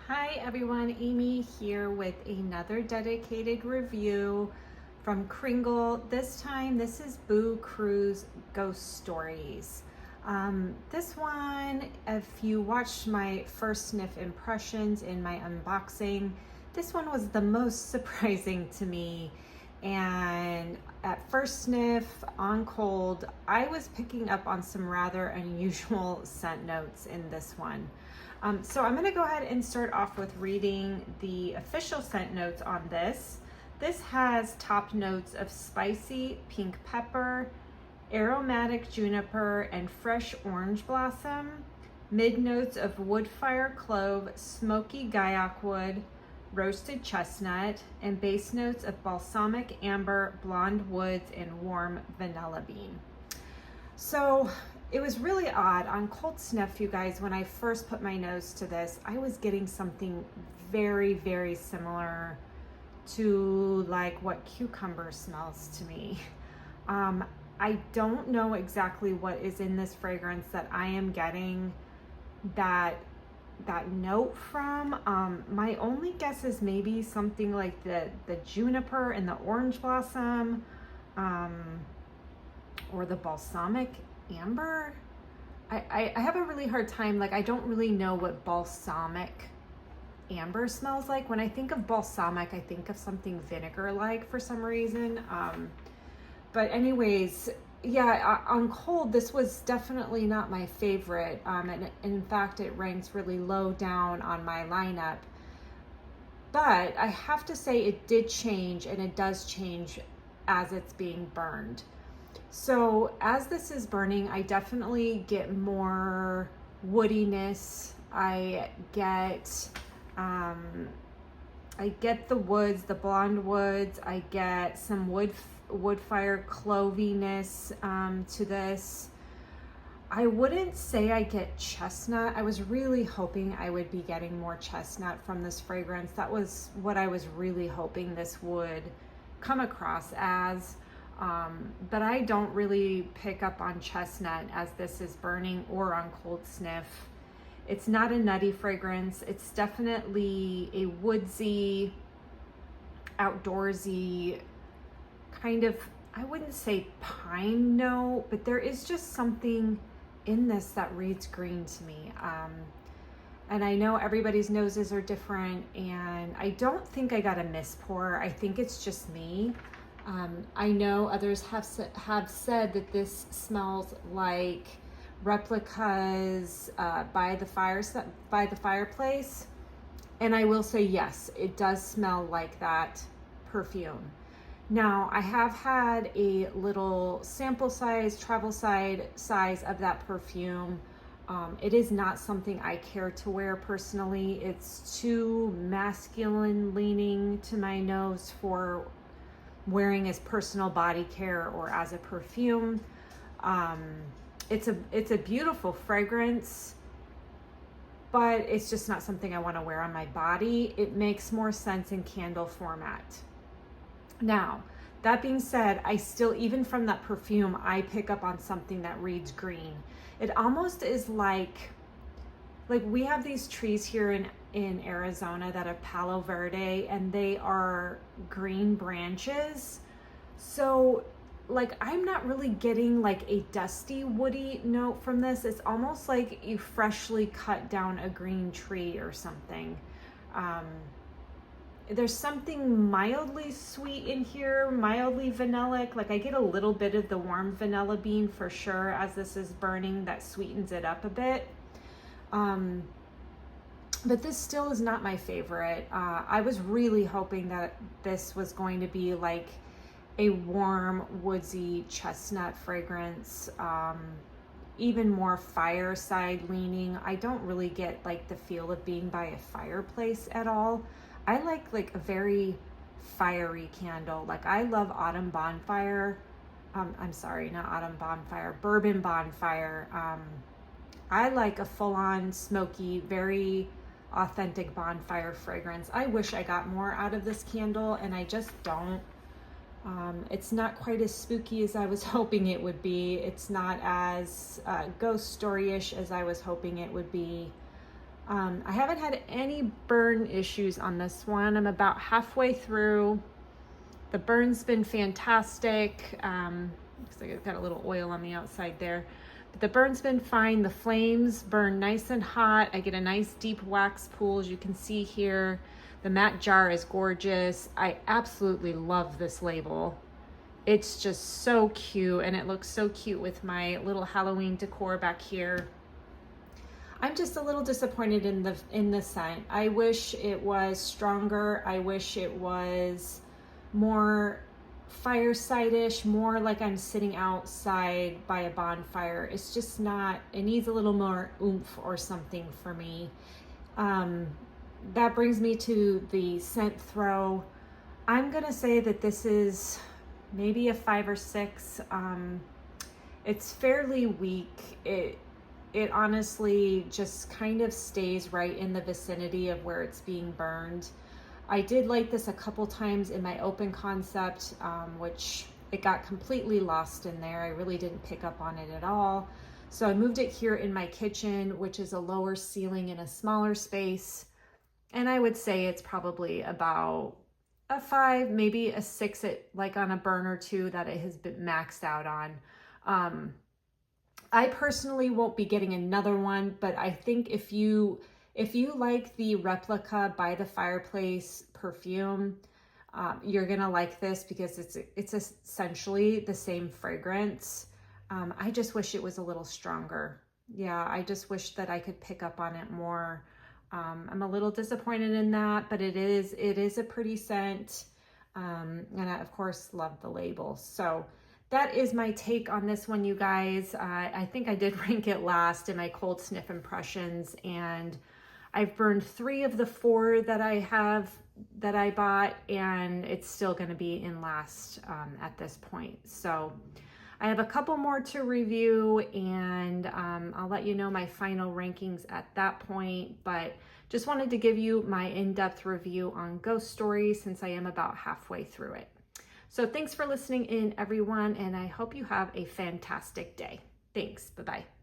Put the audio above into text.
Hi everyone, Amy here with another dedicated review from Kringle. This time, this is Boo Crew's Ghost Stories. This one, if you watched my first sniff impressions in my unboxing, this one was the most surprising to me. And at first sniff, on cold, I was picking up on some rather unusual scent notes in this one. So I'm going to go ahead and start off with reading the official scent notes on this. This has top notes of spicy pink pepper, aromatic juniper, and fresh orange blossom, mid notes of wood fire clove, smoky guyok wood, roasted chestnut, and base notes of balsamic amber, blonde woods, and warm vanilla bean. So it was really odd on cold sniff, you guys. When I first put my nose to this, I was getting something very, very similar to like what cucumber smells to me. I don't know exactly what is in this fragrance that I am getting that note from. My only guess is maybe something like the juniper and the orange blossom, or the balsamic amber. I have a really hard time, like I don't really know what balsamic amber smells like. When I think of balsamic, I think of something vinegar-like for some reason. But anyways, yeah, on cold, this was definitely not my favorite. And in fact, it ranks really low down on my lineup. But I have to say it did change, and it does change as it's being burned. So as this is burning, I definitely get more woodiness. I get the woods, the blonde woods. I get some wood fire cloviness to this. I wouldn't say I get chestnut. I was really hoping I would be getting more chestnut from this fragrance. That was what I was really hoping this would come across as. But I don't really pick up on chestnut as this is burning or on cold sniff. It's not a nutty fragrance. It's definitely a woodsy, outdoorsy kind of, I wouldn't say pine note, but there is just something in this that reads green to me. And I know everybody's noses are different, and I don't think I got a mispore. I think it's just me. I know others have said that this smells like replicas by the fireplace, and I will say yes, it does smell like that perfume. Now, I have had a little sample size, travel size of that perfume. It is not something I care to wear personally. It's too masculine leaning to my nose for wearing as personal body care or as a perfume. It's a beautiful fragrance, but it's just not something I want to wear on my body. It makes more sense in candle format. Now, that being said, I still, even from that perfume, I pick up on something that reads green. It almost is like we have these trees here in Arizona that are Palo Verde, and they are green branches. So like I'm not really getting like a dusty woody note from this. It's almost like you freshly cut down a green tree or something. There's something mildly sweet in here, mildly vanillic. Like I get a little bit of the warm vanilla bean for sure as this is burning, that sweetens it up a bit. But this still is not my favorite. I was really hoping that this was going to be like a warm, woodsy chestnut fragrance, even more fireside leaning. I don't really get like the feel of being by a fireplace at all. I like a very fiery candle. Like I love Autumn Bonfire. I'm sorry, not Autumn Bonfire, Bourbon Bonfire. I like a full-on smoky, very authentic bonfire fragrance. I wish I got more out of this candle, and I just don't. It's not quite as spooky as I was hoping it would be. It's not as ghost story-ish as I was hoping it would be. I haven't had any burn issues on this one. I'm about halfway through. The burn's been fantastic. Looks like it's got a little oil on the outside there. But the burn's been fine. The flames burn nice and hot. I get a nice deep wax pool, as you can see here. The matte jar is gorgeous. I absolutely love this label. It's just so cute, and it looks so cute with my little Halloween decor back here. I'm just a little disappointed in the scent. I wish it was stronger. I wish it was more fireside-ish, more like I'm sitting outside by a bonfire. It's just not, it needs a little more oomph or something for me. That brings me to the scent throw. I'm gonna say that this is maybe a 5 or 6. It's fairly weak. It honestly just kind of stays right in the vicinity of where it's being burned. I did light this a couple times in my open concept, which it got completely lost in there. I really didn't pick up on it at all. So I moved it here in my kitchen, which is a lower ceiling in a smaller space. And I would say it's probably about a 5, maybe a 6, like on a burn or 2 that it has been maxed out on. I personally won't be getting another one, but I think if you like the replica by the fireplace perfume, you're gonna like this because it's essentially the same fragrance. I just wish it was a little stronger. Yeah, I just wish that I could pick up on it more. I'm a little disappointed in that, but it is a pretty scent. And I, of course, love the label. So that is my take on this one, you guys. I think I did rank it last in my cold sniff impressions, and I've burned 3 of the 4 that I bought, and it's still going to be in last at this point. So I have a couple more to review, and I'll let you know my final rankings at that point, but just wanted to give you my in-depth review on Ghost Story since I am about halfway through it. So thanks for listening in, everyone, and I hope you have a fantastic day. Thanks. Bye-bye.